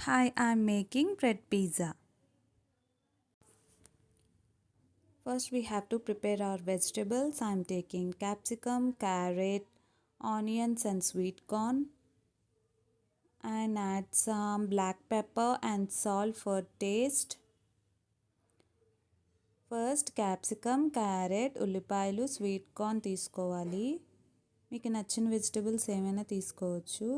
Hi, I'm making bread pizza. First, we have to prepare our vegetables. I'm taking capsicum, carrot, onions, and sweet corn. And add some black pepper and salt for taste. First capsicum, carrot, ఉల్లిపాయలు, sweet corn తీసుకోవాలి. మీకు నచ్చిన vegetables ఏమైనా తీసుకోవచ్చు.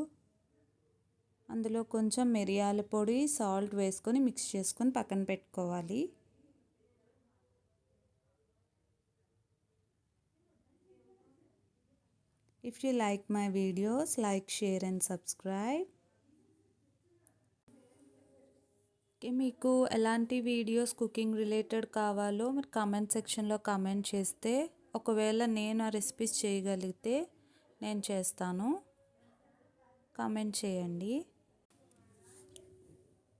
అందులో కొంచెం మిరియాల పొడి, సాల్ట్ వేసుకొని మిక్స్ చేసుకొని పక్కన పెట్టుకోవాలి. If you like my videos, like, share and subscribe. మీకు ఎలాంటి వీడియోస్ కుకింగ్ రిలేటెడ్ కావాలో మీరు కామెంట్ సెక్షన్లో కామెంట్ చేస్తే ఒకవేళ నేను ఆ రెసిపీస్ చేయగలిగితే నేను చేస్తాను. కామెంట్ చేయండి.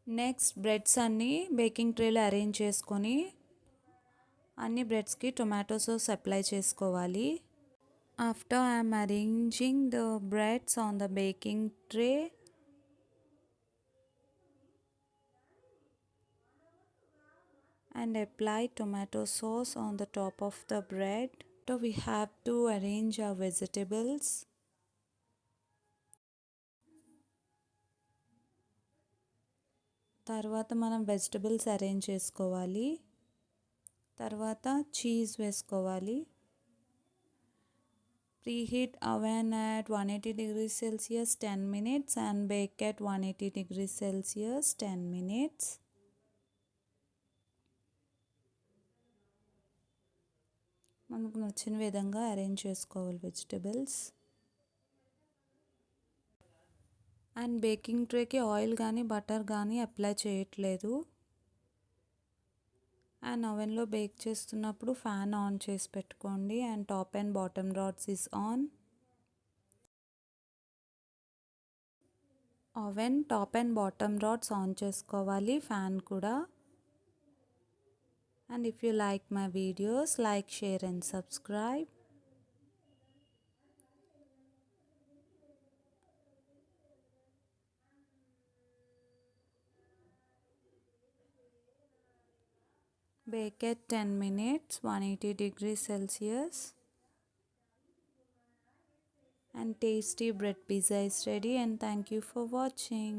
నెక్స్ట్ బ్రెడ్స్ అన్నీ బేకింగ్ ట్రేలో అరేంజ్ చేసుకొని అన్ని బ్రెడ్స్కి టొమాటో సాస్ అప్లై చేసుకోవాలి. After I am arranging the breads on the baking tray, and apply tomato sauce on the top of the bread. So we have to arrange our vegetables. తర్వాత మనం vegetables arrange చేసుకోవాలి. తర్వాత cheese వేసుకోవాలి. Preheat oven at 180 degrees Celsius 10 minutes and bake at 180 degrees Celsius 10 minutes. మనకు నచ్చిన విధంగా arrange చేసుకోవాలి vegetables. And baking ట్రేకి ఆయిల్ కానీ బటర్ కానీ అప్లై చేయట్లేదు. అండ్ ఓవెన్లో బేక్ చేస్తున్నప్పుడు ఫ్యాన్ ఆన్ చేసి పెట్టుకోండి. And top and bottom rods is on. Oven top and bottom rods on చేసుకోవాలి, ఫ్యాన్ కూడా. And if you like my videos, like, share and subscribe. Bake at 10 minutes, 180 degrees Celsius. And tasty bread pizza is ready, and thank you for watching.